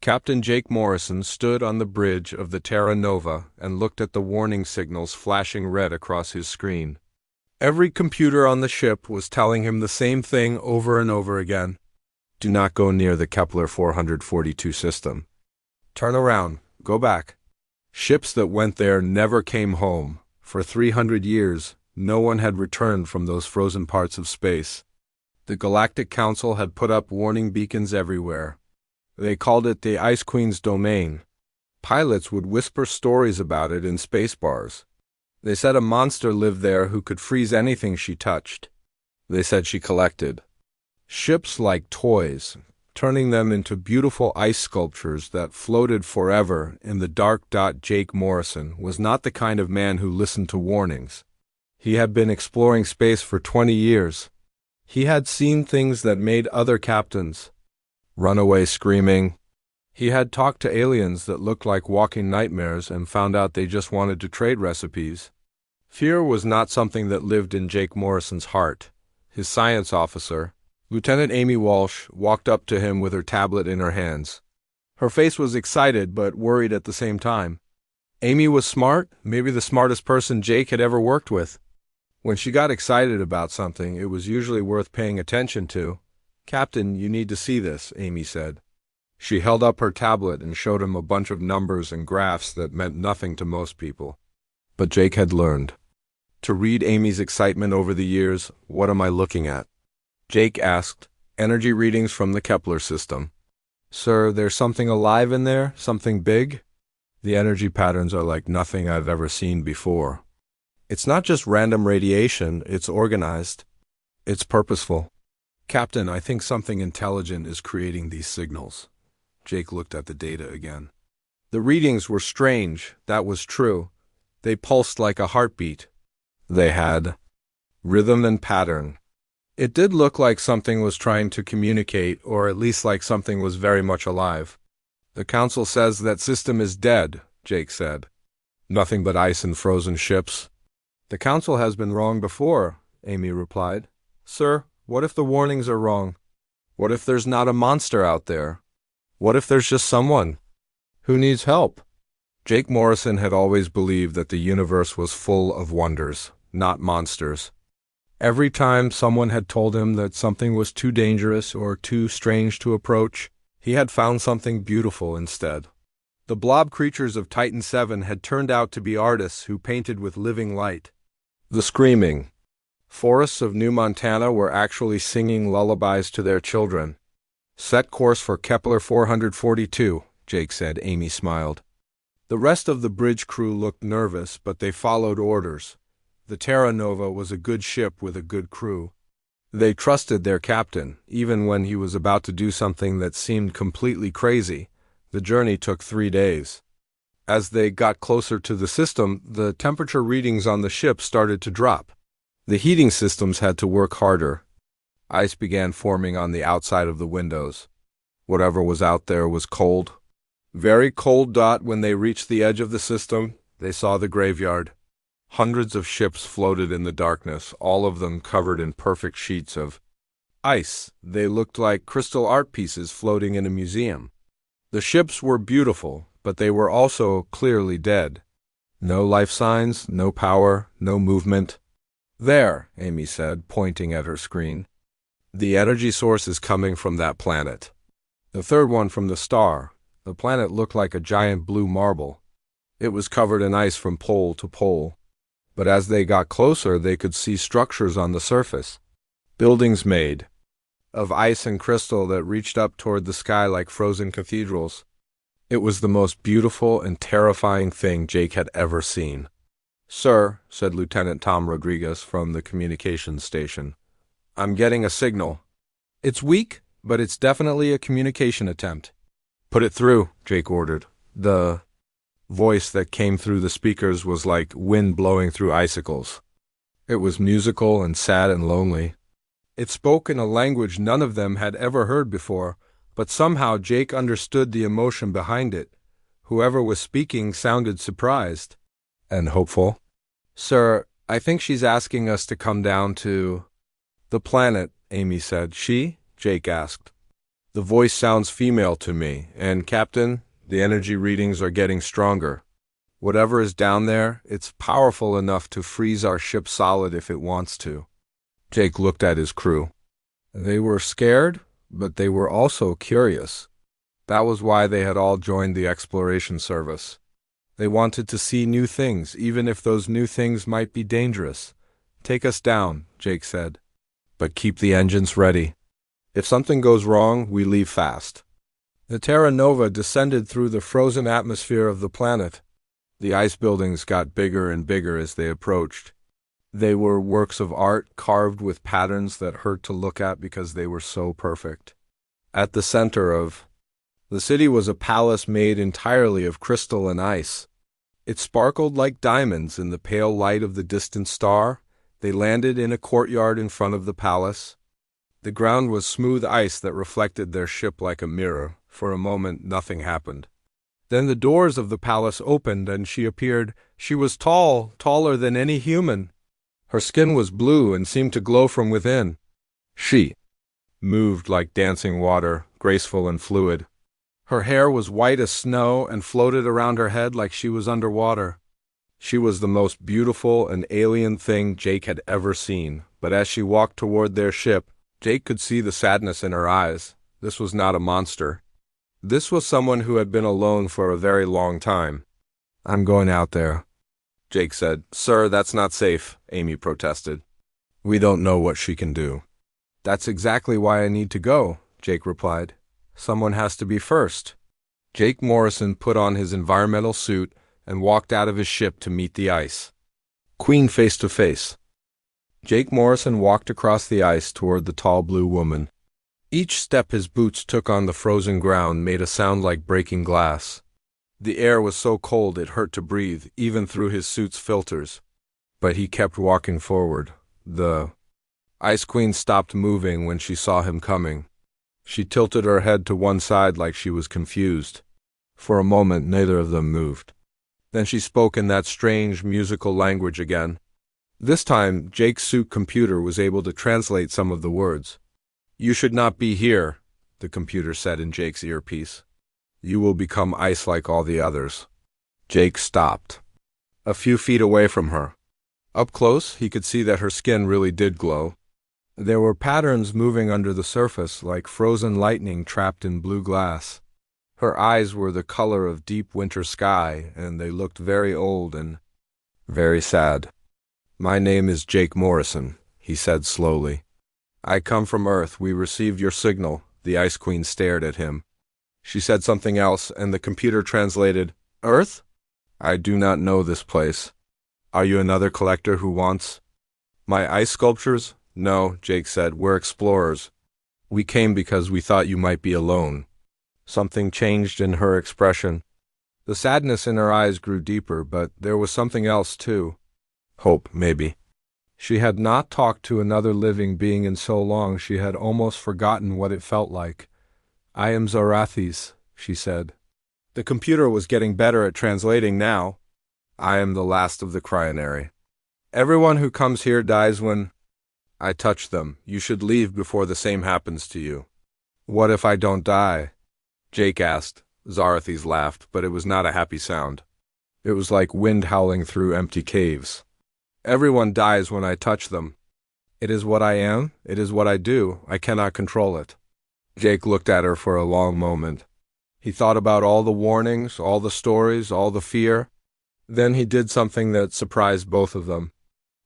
Captain Jake Morrison stood on the bridge of the Terra Nova and looked at the warning signals flashing red across his screen. Every computer on the ship was telling him the same thing over and over again. Do not go near the Kepler 442 system. Turn around. Go back. Ships that went there never came home. For 300 years, no one had returned from those frozen parts of space. The Galactic Council had put up warning beacons everywhere. They called it the Ice Queen's domain. Pilots would whisper stories about it in space bars. They said a monster lived there who could freeze anything she touched. They said she collected ships like toys, turning them into beautiful ice sculptures that floated forever in the dark. Jake Morrison was not the kind of man who listened to warnings. He had been exploring space for 20 years. He had seen things that made other captains run away screaming. He had talked to aliens that looked like walking nightmares and found out they just wanted to trade recipes. Fear was not something that lived in Jake Morrison's heart. His science officer, Lieutenant Amy Walsh, walked up to him with her tablet in her hands. Her face was excited but worried at the same time. Amy was smart, maybe the smartest person Jake had ever worked with. When she got excited about something, it was usually worth paying attention to. Captain, you need to see this, Amy said. She held up her tablet and showed him a bunch of numbers and graphs that meant nothing to most people. But Jake had learned to read Amy's excitement over the years. What am I looking at? Jake asked. Energy readings from the Kepler system. Sir, there's something alive in there? Something big? The energy patterns are like nothing I've ever seen before. It's not just random radiation, it's organized. It's purposeful. Captain, I think something intelligent is creating these signals. Jake looked at the data again. The readings were strange, that was true. They pulsed like a heartbeat. They had rhythm and pattern. It did look like something was trying to communicate, or at least like something was very much alive. The Council says that system is dead, Jake said. Nothing but ice and frozen ships. The Council has been wrong before, Amy replied. Sir, what if the warnings are wrong? What if there's not a monster out there? What if there's just someone who needs help? Jake Morrison had always believed that the universe was full of wonders, not monsters. Every time someone had told him that something was too dangerous or too strange to approach, he had found something beautiful instead. The blob creatures of Titan 7 had turned out to be artists who painted with living light. The screaming forests of New Montana were actually singing lullabies to their children. Set course for Kepler 442, Jake said. Amy smiled. The rest of the bridge crew looked nervous, but they followed orders. The Terra Nova was a good ship with a good crew. They trusted their captain, even when he was about to do something that seemed completely crazy. The journey took 3 days. As they got closer to the system, the temperature readings on the ship started to drop. The heating systems had to work harder. Ice began forming on the outside of the windows. Whatever was out there was cold. Very cold. When they reached the edge of the system, they saw the graveyard. Hundreds of ships floated in the darkness, all of them covered in perfect sheets of ice. They looked like crystal art pieces floating in a museum. The ships were beautiful, but they were also clearly dead. No life signs, no power, no movement. There, Amy said, pointing at her screen. The energy source is coming from that planet. The third one from the star. The planet looked like a giant blue marble. It was covered in ice from pole to pole. But as they got closer, they could see structures on the surface. Buildings made of ice and crystal that reached up toward the sky like frozen cathedrals. It was the most beautiful and terrifying thing Jake had ever seen. Sir, said Lieutenant Tom Rodriguez from the communications station, I'm getting a signal. It's weak, but it's definitely a communication attempt. Put it through, Jake ordered. The voice that came through the speakers was like wind blowing through icicles. It was musical and sad and lonely. It spoke in a language none of them had ever heard before, but somehow Jake understood the emotion behind it. Whoever was speaking sounded surprised and hopeful. Sir, I think she's asking us to come down to the planet, Amy said. She? Jake asked. The voice sounds female to me, and Captain, the energy readings are getting stronger. Whatever is down there, it's powerful enough to freeze our ship solid if it wants to. Jake looked at his crew. They were scared, but they were also curious. That was why they had all joined the exploration service. They wanted to see new things, even if those new things might be dangerous. Take us down, Jake said. But keep the engines ready. If something goes wrong, we leave fast. The Terra Nova descended through the frozen atmosphere of the planet. The ice buildings got bigger and bigger as they approached. They were works of art carved with patterns that hurt to look at because they were so perfect. At the center of the city was a palace made entirely of crystal and ice. It sparkled like diamonds in the pale light of the distant star. They landed in a courtyard in front of the palace. The ground was smooth ice that reflected their ship like a mirror. For a moment, nothing happened. Then the doors of the palace opened and she appeared. She was tall, taller than any human. Her skin was blue and seemed to glow from within. She moved like dancing water, graceful and fluid. Her hair was white as snow and floated around her head like she was underwater. She was the most beautiful and alien thing Jake had ever seen, but as she walked toward their ship, Jake could see the sadness in her eyes. This was not a monster. This was someone who had been alone for a very long time. I'm going out there, Jake said. Sir, that's not safe, Amy protested. We don't know what she can do. That's exactly why I need to go, Jake replied. Someone has to be first. Jake Morrison put on his environmental suit and walked out of his ship to meet the ice. Queen face to face. Jake Morrison walked across the ice toward the tall blue woman. Each step his boots took on the frozen ground made a sound like breaking glass. The air was so cold it hurt to breathe, even through his suit's filters. But he kept walking forward. The Ice Queen stopped moving when she saw him coming. She tilted her head to one side like she was confused. For a moment, neither of them moved. Then she spoke in that strange musical language again. This time, Jake's suit computer was able to translate some of the words. You should not be here, the computer said in Jake's earpiece. You will become ice like all the others. Jake stopped. A few feet away from her. Up close, he could see that her skin really did glow. There were patterns moving under the surface like frozen lightning trapped in blue glass. Her eyes were the color of deep winter sky, and they looked very old and very sad. My name is Jake Morrison, he said slowly. I come from Earth. We received your signal. The Ice Queen stared at him. She said something else, and the computer translated, Earth? I do not know this place. Are you another collector who wants my ice sculptures? No, Jake said. We're explorers. We came because we thought you might be alone. Something changed in her expression. The sadness in her eyes grew deeper, but there was something else too. Hope, maybe. She had not talked to another living being in so long she had almost forgotten what it felt like. I am Zorathis, she said. The computer was getting better at translating now. I am the last of the Cryonary. Everyone who comes here dies when I touch them. You should leave before the same happens to you. What if I don't die? Jake asked. Zorathis laughed, but it was not a happy sound. It was like wind howling through empty caves. Everyone dies when I touch them. It is what I am. It is what I do. I cannot control it. Jake looked at her for a long moment. He thought about all the warnings, all the stories, all the fear. Then he did something that surprised both of them.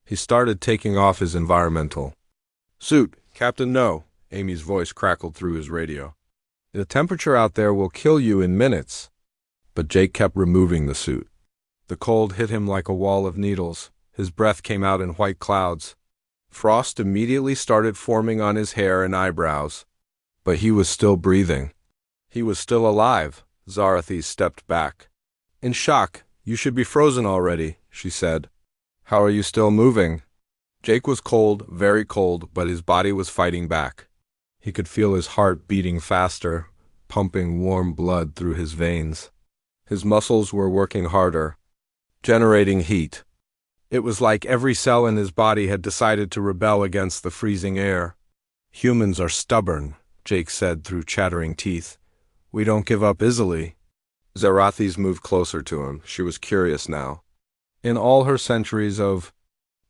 He started taking off his environmental suit. Captain, no, Amy's voice crackled through his radio. The temperature out there will kill you in minutes. But Jake kept removing the suit. The cold hit him like a wall of needles. His breath came out in white clouds. Frost immediately started forming on his hair and eyebrows. But he was still breathing. He was still alive. Zorathis stepped back. In shock. You should be frozen already, she said. How are you still moving? Jake was cold, very cold, but his body was fighting back. He could feel his heart beating faster, pumping warm blood through his veins. His muscles were working harder, generating heat. It was like every cell in his body had decided to rebel against the freezing air. Humans are stubborn, Jake said through chattering teeth. "We don't give up easily." Zarathis moved closer to him. She was curious now. In all her centuries of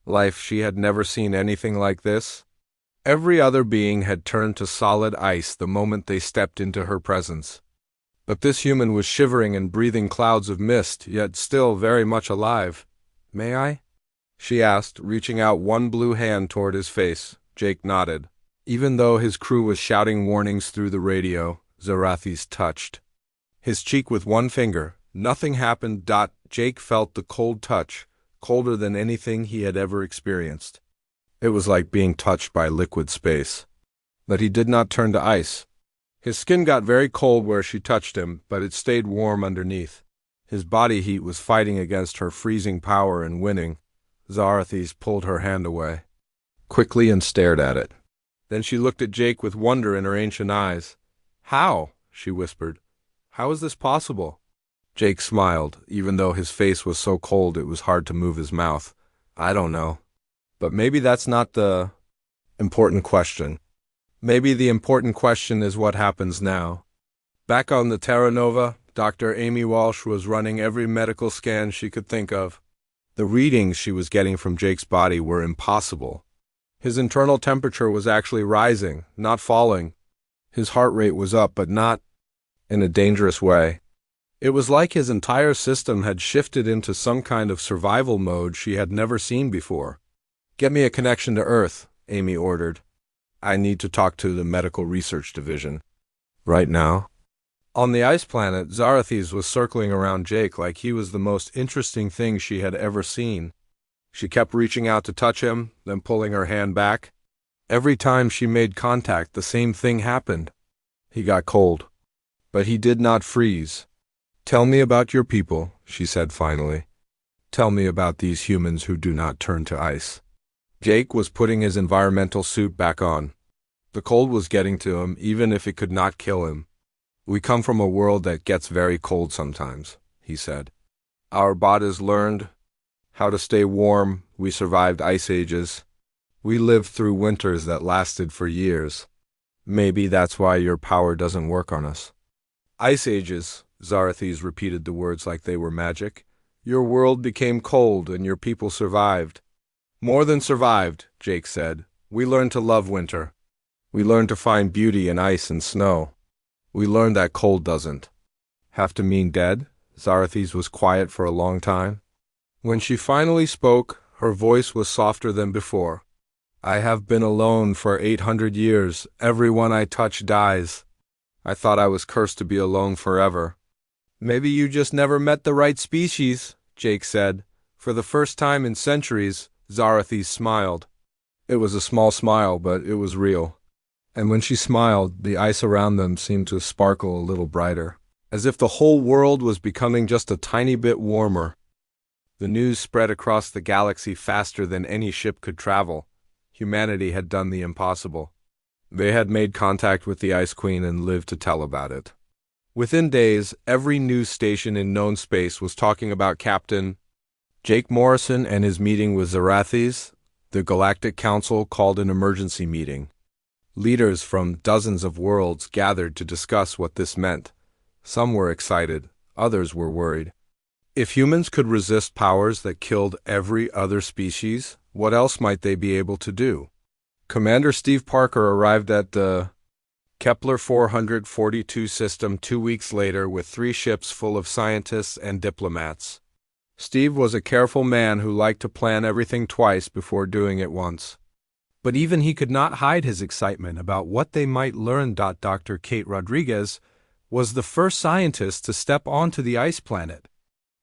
life, she had never seen anything like this. Every other being had turned to solid ice the moment they stepped into her presence. But this human was shivering and breathing clouds of mist, yet still very much alive. "May I?" she asked, reaching out one blue hand toward his face. Jake nodded. Even though his crew was shouting warnings through the radio, Zarathis touched his cheek with one finger. Nothing happened. Jake felt the cold touch, colder than anything he had ever experienced. It was like being touched by liquid space. But he did not turn to ice. His skin got very cold where she touched him, but it stayed warm underneath. His body heat was fighting against her freezing power and winning. Zarathis pulled her hand away quickly and stared at it. Then she looked at Jake with wonder in her ancient eyes. "How?" she whispered. "How is this possible?" Jake smiled, even though his face was so cold it was hard to move his mouth. "I don't know. But maybe that's not the important question. Maybe the important question is what happens now." Back on the Terra Nova, Dr. Amy Walsh was running every medical scan she could think of. The readings she was getting from Jake's body were impossible. His internal temperature was actually rising, not falling. His heart rate was up, but not in a dangerous way. It was like his entire system had shifted into some kind of survival mode she had never seen before. "Get me a connection to Earth," Amy ordered. "I need to talk to the Medical Research Division. Right now." On the ice planet, Zarathis was circling around Jake like he was the most interesting thing she had ever seen. She kept reaching out to touch him, then pulling her hand back. Every time she made contact, the same thing happened. He got cold. But he did not freeze. "Tell me about your people," she said finally. "Tell me about these humans who do not turn to ice." Jake was putting his environmental suit back on. The cold was getting to him, even if it could not kill him. "We come from a world that gets very cold sometimes," he said. "Our bodies learned how to stay warm. We survived ice ages. We lived through winters that lasted for years. Maybe that's why your power doesn't work on us." "Ice ages," Zarathis repeated the words like they were magic. "Your world became cold and your people survived." "More than survived," Jake said. "We learned to love winter. We learned to find beauty in ice and snow. We learned that cold doesn't have to mean dead." Zarathis was quiet for a long time. When she finally spoke, her voice was softer than before. "I have been alone for 800 years. Everyone I touch dies. I thought I was cursed to be alone forever." "Maybe you just never met the right species," Jake said. For the first time in centuries, Zarathis smiled. It was a small smile, but it was real. And when she smiled, the ice around them seemed to sparkle a little brighter, as if the whole world was becoming just a tiny bit warmer. The news spread across the galaxy faster than any ship could travel. Humanity had done the impossible. They had made contact with the Ice Queen and lived to tell about it. Within days, every news station in known space was talking about Captain Jake Morrison and his meeting with Zarathis. The Galactic Council called an emergency meeting. Leaders from dozens of worlds gathered to discuss what this meant. Some were excited, others were worried. If humans could resist powers that killed every other species, what else might they be able to do? Commander Steve Parker arrived at the Kepler 442 system 2 weeks later with 3 ships full of scientists and diplomats. Steve was a careful man who liked to plan everything twice before doing it once. But even he could not hide his excitement about what they might learn. Dr. Kate Rodriguez was the first scientist to step onto the ice planet.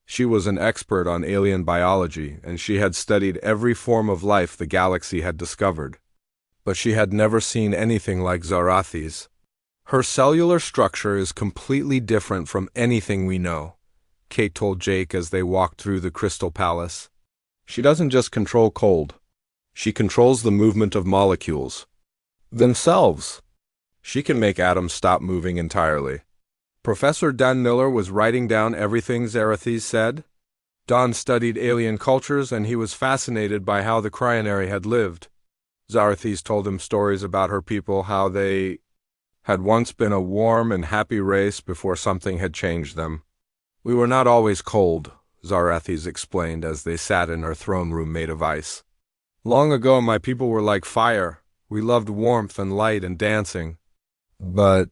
She was an expert on alien biology, and she had studied every form of life the galaxy had discovered. But she had never seen anything like Zarathis. "Her cellular structure is completely different from anything we know," Kate told Jake as they walked through the Crystal Palace. "She doesn't just control cold. She controls the movement of molecules themselves. She can make atoms stop moving entirely." Professor Dan Miller was writing down everything Zarathis said. Don studied alien cultures, and he was fascinated by how the Cryonary had lived. Zarathis told him stories about her people, how they had once been a warm and happy race before something had changed them. We were not always cold, Zarathes explained as they sat in our throne room made of ice. Long ago my people were like fire. We loved warmth and light and dancing. But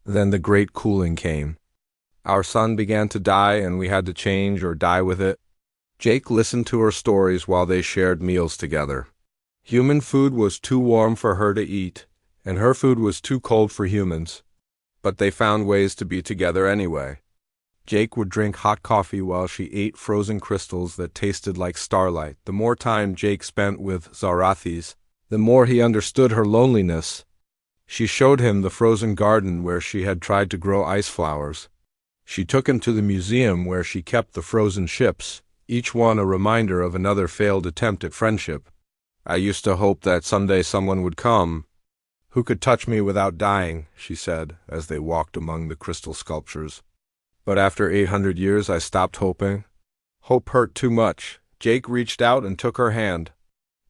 then the great cooling came. Our sun began to die and we had to change or die with it. Jake listened to her stories while they shared meals together. Human food was too warm for her to eat, and her food was too cold for humans. But they found ways to be together anyway. Jake would drink hot coffee while she ate frozen crystals that tasted like starlight. The more time Jake spent with Zarathes, the more he understood her loneliness. She showed him the frozen garden where she had tried to grow ice flowers. She took him to the museum where she kept the frozen ships, each one a reminder of another failed attempt at friendship. I used to hope that someday someone would come who could touch me without dying, she said, as they walked among the crystal sculptures. But after 800 years I stopped hoping. Hope hurt too much. Jake reached out and took her hand.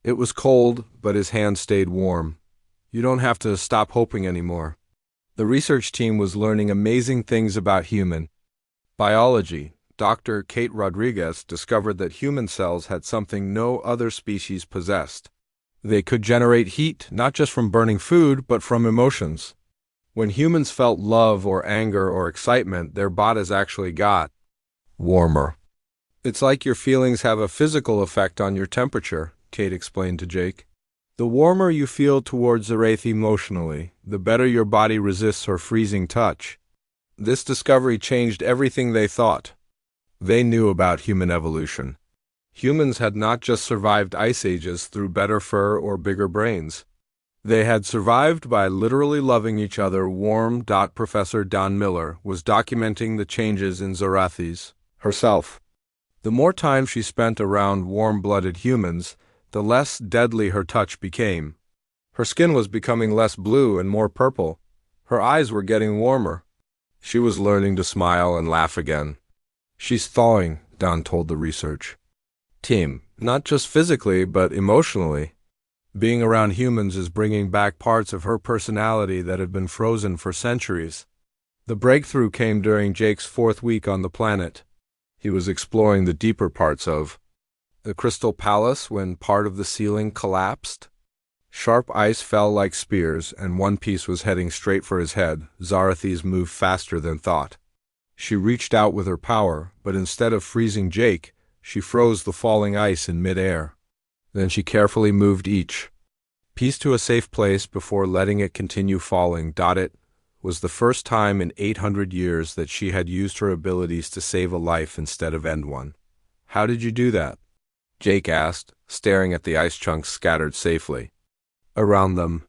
It was cold, but his hand stayed warm. You don't have to stop hoping anymore. The research team was learning amazing things about human biology. Dr. Kate Rodriguez discovered that human cells had something no other species possessed. They could generate heat not just from burning food, but from emotions. When humans felt love or anger or excitement, their bodies actually got warmer. It's like your feelings have a physical effect on your temperature, Kate explained to Jake. The warmer you feel towards Zarathe emotionally, the better your body resists her freezing touch. This discovery changed everything they thought. They knew about human evolution. Humans had not just survived ice ages through better fur or bigger brains. They had survived by literally loving each other. Warm. Professor Don Miller was documenting the changes in Zarathes herself. The more time she spent around warm-blooded humans, the less deadly her touch became. Her skin was becoming less blue and more purple. Her eyes were getting warmer. She was learning to smile and laugh again. She's thawing, Don told the research team, not just physically, but emotionally. Being around humans is bringing back parts of her personality that had been frozen for centuries. The breakthrough came during Jake's 4th week on the planet. He was exploring the deeper parts of the Crystal Palace when part of the ceiling collapsed. Sharp ice fell like spears, and one piece was heading straight for his head. Zarathes moved faster than thought. She reached out with her power, but instead of freezing Jake, she froze the falling ice in mid-air. Then she carefully moved each piece to a safe place before letting it continue falling. It was the first time in 800 years that she had used her abilities to save a life instead of end one. How did you do that? Jake asked, staring at the ice chunks scattered safely around them.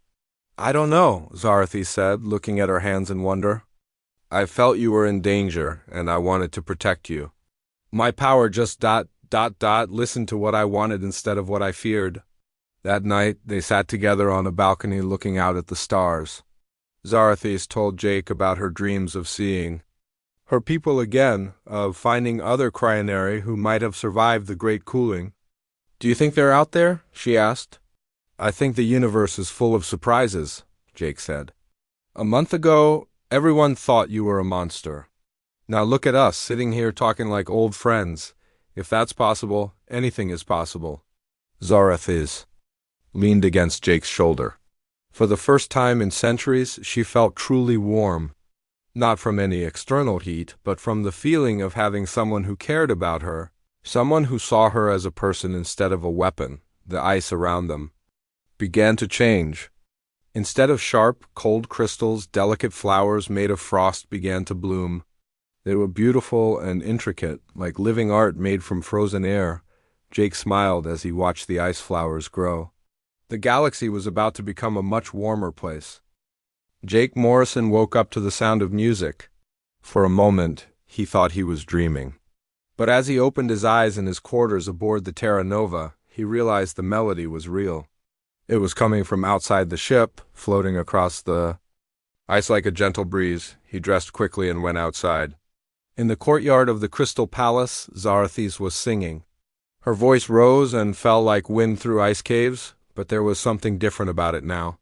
I don't know, Zarathes said, looking at her hands in wonder. I felt you were in danger, and I wanted to protect you. My power just listened to what I wanted instead of what I feared. That night, they sat together on a balcony looking out at the stars. Zarathes told Jake about her dreams of seeing her people again, of finding other Cryonari who might have survived the Great Cooling. Do you think they're out there? She asked. I think the universe is full of surprises, Jake said. A month ago, everyone thought you were a monster. Now look at us, sitting here talking like old friends. If that's possible, anything is possible. Zarathes leaned against Jake's shoulder. For the first time in centuries, she felt truly warm. Not from any external heat, but from the feeling of having someone who cared about her, someone who saw her as a person instead of a weapon. The ice around them began to change. Instead of sharp, cold crystals, delicate flowers made of frost began to bloom. They were beautiful and intricate, like living art made from frozen air. Jake smiled as he watched the ice flowers grow. The galaxy was about to become a much warmer place. Jake Morrison woke up to the sound of music. For a moment, he thought he was dreaming. But as he opened his eyes in his quarters aboard the Terra Nova, he realized the melody was real. It was coming from outside the ship, floating across the ice like a gentle breeze. He dressed quickly and went outside. In the courtyard of the Crystal Palace, Zarathes was singing. Her voice rose and fell like wind through ice caves, but there was something different about it now.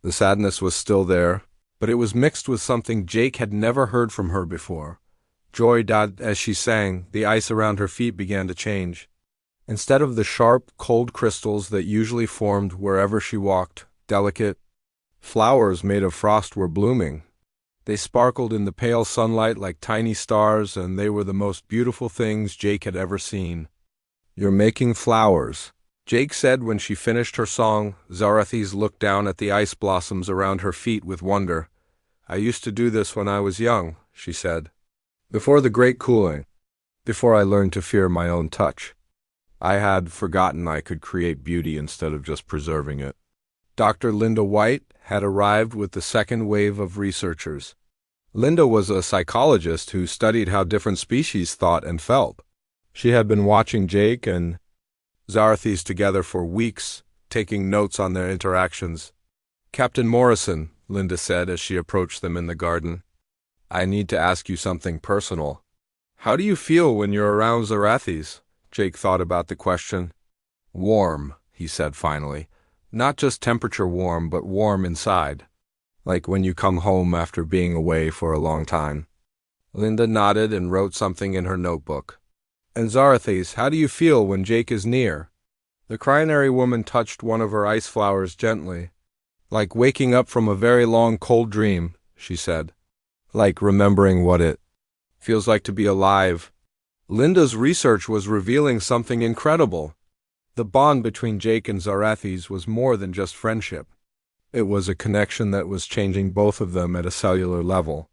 The sadness was still there, but it was mixed with something Jake had never heard from her before. Joy. As she sang, the ice around her feet began to change. Instead of the sharp, cold crystals that usually formed wherever she walked, delicate flowers made of frost were blooming. They sparkled in the pale sunlight like tiny stars, and they were the most beautiful things Jake had ever seen. "You're making flowers," Jake said when she finished her song. Zarathes looked down at the ice blossoms around her feet with wonder. "I used to do this when I was young," she said. "Before the Great Cooling. Before I learned to fear my own touch. I had forgotten I could create beauty instead of just preserving it." Dr. Linda White had arrived with the second wave of researchers. Linda was a psychologist who studied how different species thought and felt. She had been watching Jake and Zarathes together for weeks, taking notes on their interactions. "Captain Morrison," Linda said as she approached them in the garden, "I need to ask you something personal. How do you feel when you're around Zarathes?" Jake thought about the question. "Warm," he said finally. "Not just temperature warm, but warm inside. Like when you come home after being away for a long time." Linda nodded and wrote something in her notebook. "And Zarathes, how do you feel when Jake is near?" The crinary woman touched one of her ice flowers gently. "Like waking up from a very long cold dream," she said. "Like remembering what it feels like to be alive." Linda's research was revealing something incredible. The bond between Jake and Zarathes was more than just friendship. It was a connection that was changing both of them at a cellular level.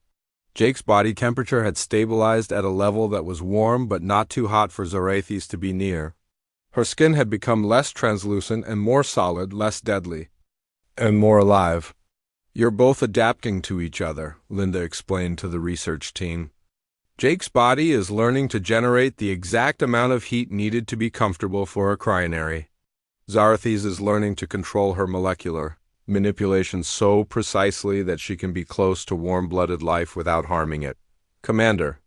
Jake's body temperature had stabilized at a level that was warm but not too hot for Zarathes to be near. Her skin had become less translucent and more solid, less deadly, and more alive. "You're both adapting to each other," Linda explained to the research team. "Jake's body is learning to generate the exact amount of heat needed to be comfortable for a crinary. Zarathes is learning to control her molecular manipulation so precisely that she can be close to warm-blooded life without harming it." "Commander."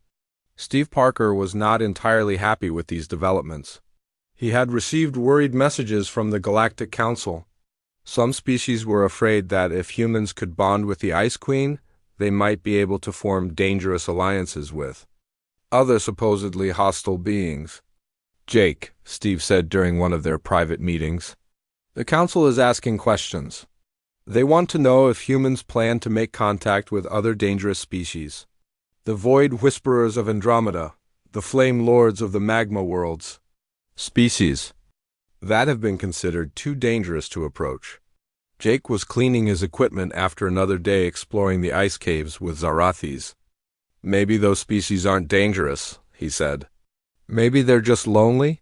Steve Parker was not entirely happy with these developments. He had received worried messages from the Galactic Council. Some species were afraid that if humans could bond with the Ice Queen, they might be able to form dangerous alliances with other supposedly hostile beings. "Jake," Steve said during one of their private meetings, "the Council is asking questions. They want to know if humans plan to make contact with other dangerous species. The Void Whisperers of Andromeda, the Flame Lords of the Magma Worlds. Species that have been considered too dangerous to approach." Jake was cleaning his equipment after another day exploring the ice caves with Zarathes. "Maybe those species aren't dangerous," he said. "Maybe they're just lonely.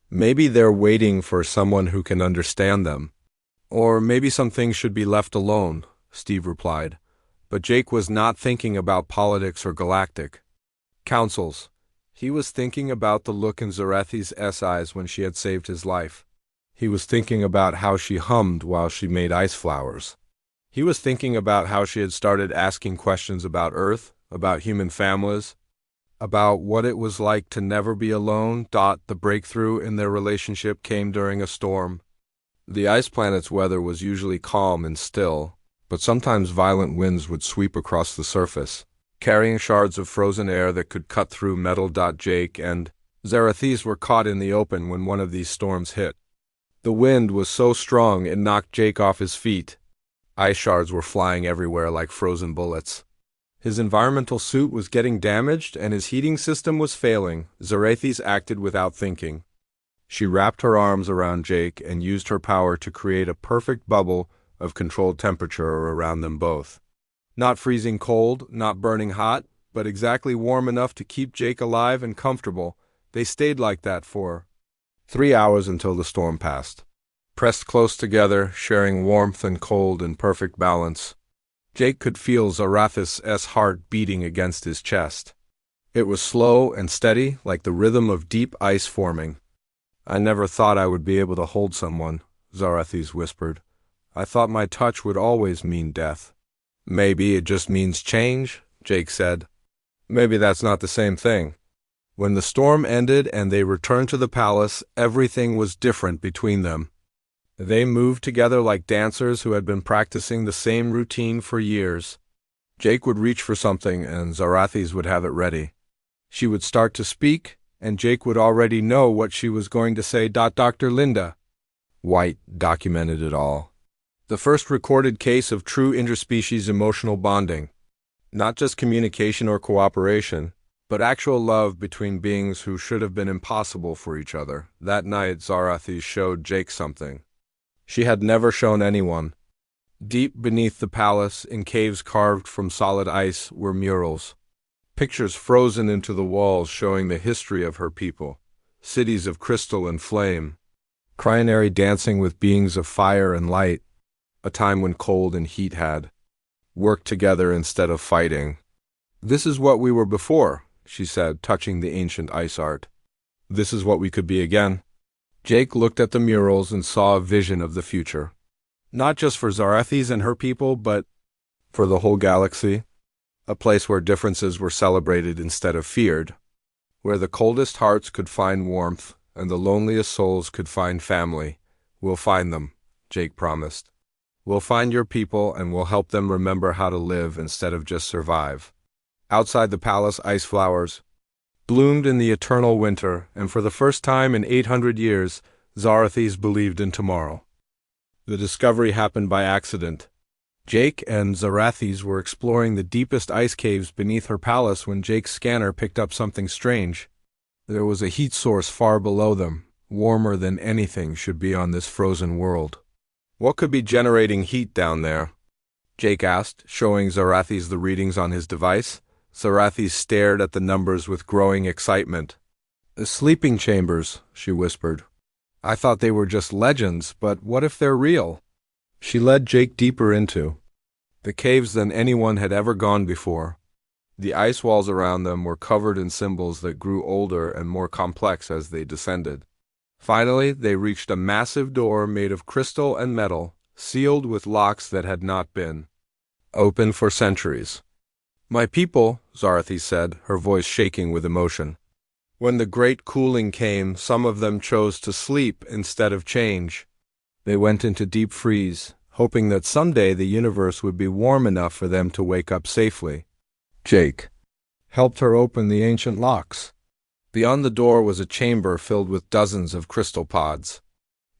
Maybe they're waiting for someone who can understand them. Or maybe some things should be left alone," Steve replied. But Jake was not thinking about politics or galactic councils. He was thinking about the look in Zarathes' eyes when she had saved his life. He was thinking about how she hummed while she made ice flowers. He was thinking about how she had started asking questions about Earth, about human families, about what it was like to never be alone. The breakthrough in their relationship came during a storm. The ice planet's weather was usually calm and still, but sometimes violent winds would sweep across the surface, carrying shards of frozen air that could cut through metal. Jake and Zarathes were caught in the open when one of these storms hit. The wind was so strong it knocked Jake off his feet. Ice shards were flying everywhere like frozen bullets. His environmental suit was getting damaged and his heating system was failing. Zarathes acted without thinking. She wrapped her arms around Jake and used her power to create a perfect bubble of controlled temperature around them both. Not freezing cold, not burning hot, but exactly warm enough to keep Jake alive and comfortable. They stayed like that for 3 hours until the storm passed. Pressed close together, sharing warmth and cold in perfect balance, Jake could feel Zarathes' heart beating against his chest. It was slow and steady, like the rhythm of deep ice forming. "I never thought I would be able to hold someone," Zarathes whispered. "I thought my touch would always mean death." "Maybe it just means change," Jake said. "Maybe that's not the same thing." When the storm ended and they returned to the palace, everything was different between them. They moved together like dancers who had been practicing the same routine for years. Jake would reach for something and Zarathes would have it ready. She would start to speak, and Jake would already know what she was going to say. Dr. Linda White documented it all. The first recorded case of true interspecies emotional bonding. Not just communication or cooperation, but actual love between beings who should have been impossible for each other. That night, Zarathes showed Jake something she had never shown anyone. Deep beneath the palace, in caves carved from solid ice, were murals. Pictures frozen into the walls showing the history of her people. Cities of crystal and flame. Cryonary dancing with beings of fire and light. A time when cold and heat had worked together instead of fighting. This is what we were before, she said, touching the ancient ice art. This is what we could be again. Jake looked at the murals and saw a vision of the future. Not just for Zarathes and her people, but for the whole galaxy. A place where differences were celebrated instead of feared. Where the coldest hearts could find warmth and the loneliest souls could find family. We'll find them, Jake promised. We'll find your people and we'll help them remember how to live instead of just survive. Outside the palace, ice flowers bloomed in the eternal winter, and for the first time in 800 years, Zarathes believed in tomorrow. The discovery happened by accident. Jake and Zarathes were exploring the deepest ice caves beneath her palace when Jake's scanner picked up something strange. There was a heat source far below them, warmer than anything should be on this frozen world. What could be generating heat down there? Jake asked, showing Zarathes the readings on his device. Zarathes stared at the numbers with growing excitement. The sleeping chambers, she whispered. I thought they were just legends, but what if they're real? She led Jake deeper into the caves than anyone had ever gone before. The ice walls around them were covered in symbols that grew older and more complex as they descended. Finally, they reached a massive door made of crystal and metal, sealed with locks that had not been open for centuries. My people, Zarathes said, her voice shaking with emotion. When the great cooling came, some of them chose to sleep instead of change. They went into deep freeze, hoping that someday the universe would be warm enough for them to wake up safely. Jake helped her open the ancient locks. Beyond the door was a chamber filled with dozens of crystal pods.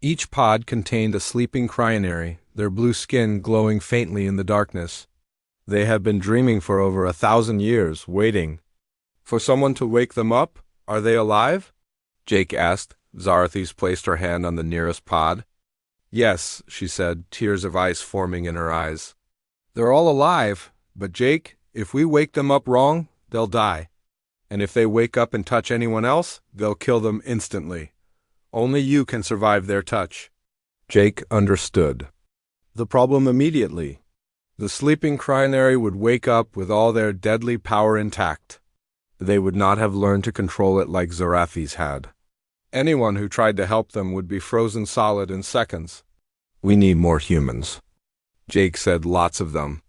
Each pod contained a sleeping cryonary, their blue skin glowing faintly in the darkness. They had been dreaming for over 1,000 years, waiting for someone to wake them up. Are they alive? Jake asked. Zarathes placed her hand on the nearest pod. Yes, she said, tears of ice forming in her eyes. They're all alive, but Jake, if we wake them up wrong, they'll die. And if they wake up and touch anyone else, they'll kill them instantly. Only you can survive their touch. Jake understood the problem immediately. The sleeping cryonary would wake up with all their deadly power intact. They would not have learned to control it like Zarathes had. Anyone who tried to help them would be frozen solid in seconds. We need more humans. Jake said, lots of them.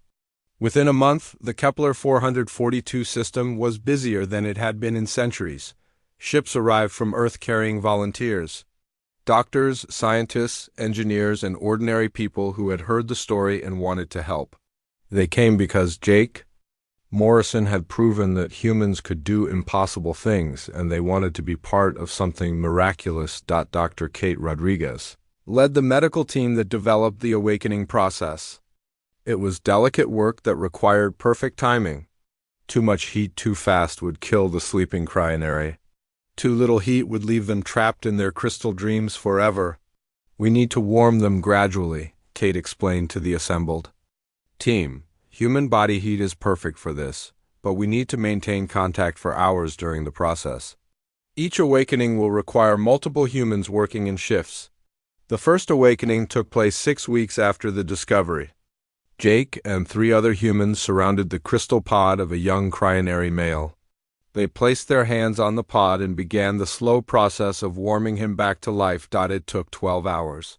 Within a month, the Kepler 442 system was busier than it had been in centuries. Ships arrived from Earth carrying volunteers. Doctors, scientists, engineers, and ordinary people who had heard the story and wanted to help. They came because Jake Morrison had proven that humans could do impossible things, and they wanted to be part of something miraculous. Dr. Kate Rodriguez led the medical team that developed the awakening process. It was delicate work that required perfect timing. Too much heat too fast would kill the sleeping cryonary. Too little heat would leave them trapped in their crystal dreams forever. We need to warm them gradually, Kate explained to the assembled team. Human body heat is perfect for this, but we need to maintain contact for hours during the process. Each awakening will require multiple humans working in shifts. The first awakening took place 6 weeks after the discovery. Jake and 3 other humans surrounded the crystal pod of a young cryonary male. They placed their hands on the pod and began the slow process of warming him back to life. It took 12 hours.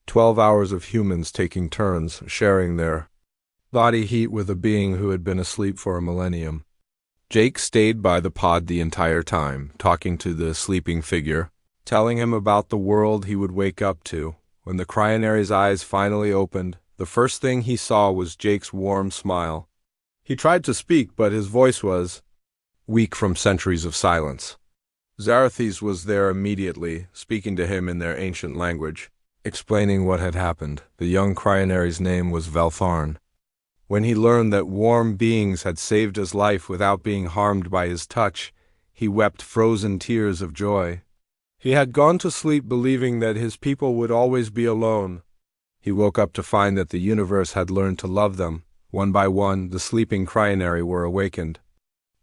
12 hours of humans taking turns, sharing their body heat with a being who had been asleep for a millennium. Jake stayed by the pod the entire time, talking to the sleeping figure, telling him about the world he would wake up to. When the cryonary's eyes finally opened, the first thing he saw was Jake's warm smile. He tried to speak, but his voice was weak from centuries of silence. Zarathis was there immediately, speaking to him in their ancient language, explaining what had happened. The young cryonary's name was Veltharn. When he learned that warm beings had saved his life without being harmed by his touch, he wept frozen tears of joy. He had gone to sleep believing that his people would always be alone. He woke up to find that the universe had learned to love them. One by one, the sleeping cryonary were awakened.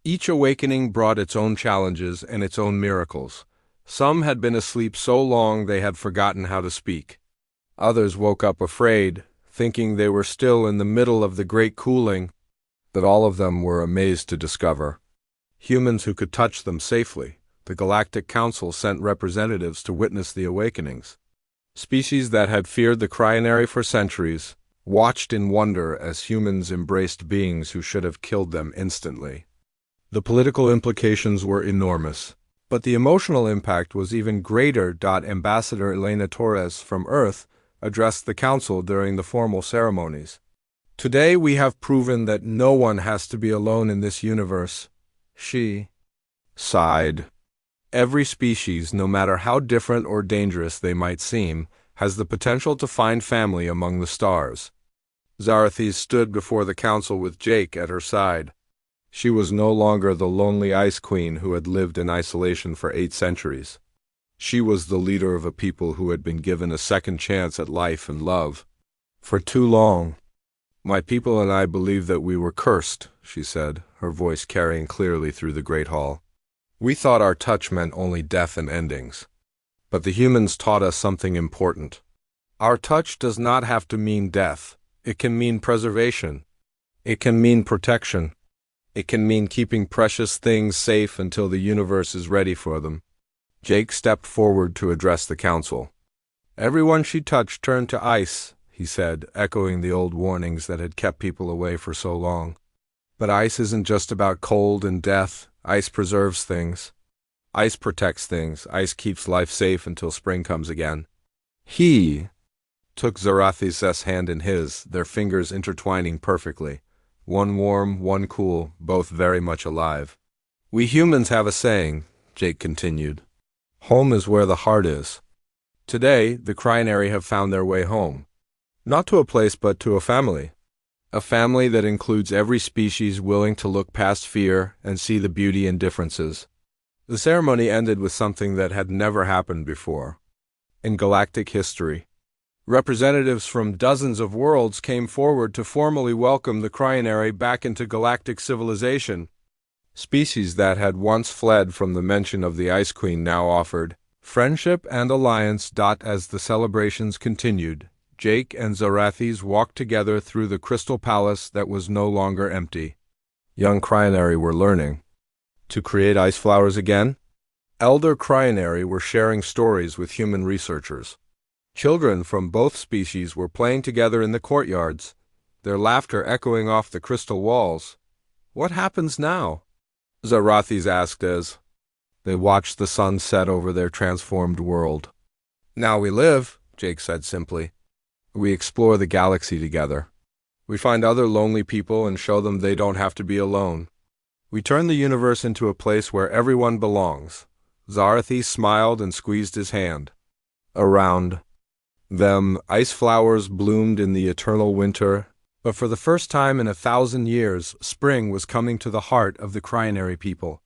Each awakening brought its own challenges and its own miracles. Some had been asleep so long they had forgotten how to speak. Others woke up afraid, thinking they were still in the middle of the great cooling, but all of them were amazed to discover humans who could touch them safely. The Galactic Council sent representatives to witness the awakenings. Species that had feared the cryonary for centuries watched in wonder as humans embraced beings who should have killed them instantly. The political implications were enormous, but the emotional impact was even greater. Ambassador Elena Torres from Earth addressed the council during the formal ceremonies. Today we have proven that no one has to be alone in this universe. She sighed. Every species, no matter how different or dangerous they might seem, has the potential to find family among the stars. Zarathis stood before the council with Jake at her side. She was no longer the lonely Ice Queen who had lived in isolation for 8 centuries. She was the leader of a people who had been given a second chance at life and love. For too long, my people and I believed that we were cursed, she said, her voice carrying clearly through the great hall. We thought our touch meant only death and endings. But the humans taught us something important. Our touch does not have to mean death. It can mean preservation. It can mean protection. It can mean keeping precious things safe until the universe is ready for them. Jake stepped forward to address the council. Everyone she touched turned to ice, he said, echoing the old warnings that had kept people away for so long. But ice isn't just about cold and death. Ice preserves things. Ice protects things. Ice keeps life safe until spring comes again. He took Zarathis' hand in his, their fingers intertwining perfectly. One warm, one cool, both very much alive. We humans have a saying, Jake continued. Home is where the heart is. Today, the cryonary have found their way home. Not to a place, but to a family. A family that includes every species willing to look past fear and see the beauty in differences. The ceremony ended with something that had never happened before. In galactic history, representatives from dozens of worlds came forward to formally welcome the cryonary back into galactic civilization. Species that had once fled from the mention of the Ice Queen now offered friendship and alliance. As the celebrations continued, Jake and Zarathis walked together through the crystal palace that was no longer empty. Young cryonary were learning to create ice flowers again. Elder cryonary were sharing stories with human researchers. Children from both species were playing together in the courtyards, their laughter echoing off the crystal walls. What happens now? Zarathis asked as they watched the sun set over their transformed world. Now we live, Jake said simply. We explore the galaxy together. We find other lonely people and show them they don't have to be alone. We turn the universe into a place where everyone belongs. Zarathis smiled and squeezed his hand. Around them, ice flowers bloomed in the eternal winter, but for the first time in 1,000 years, spring was coming to the heart of the cryonary people.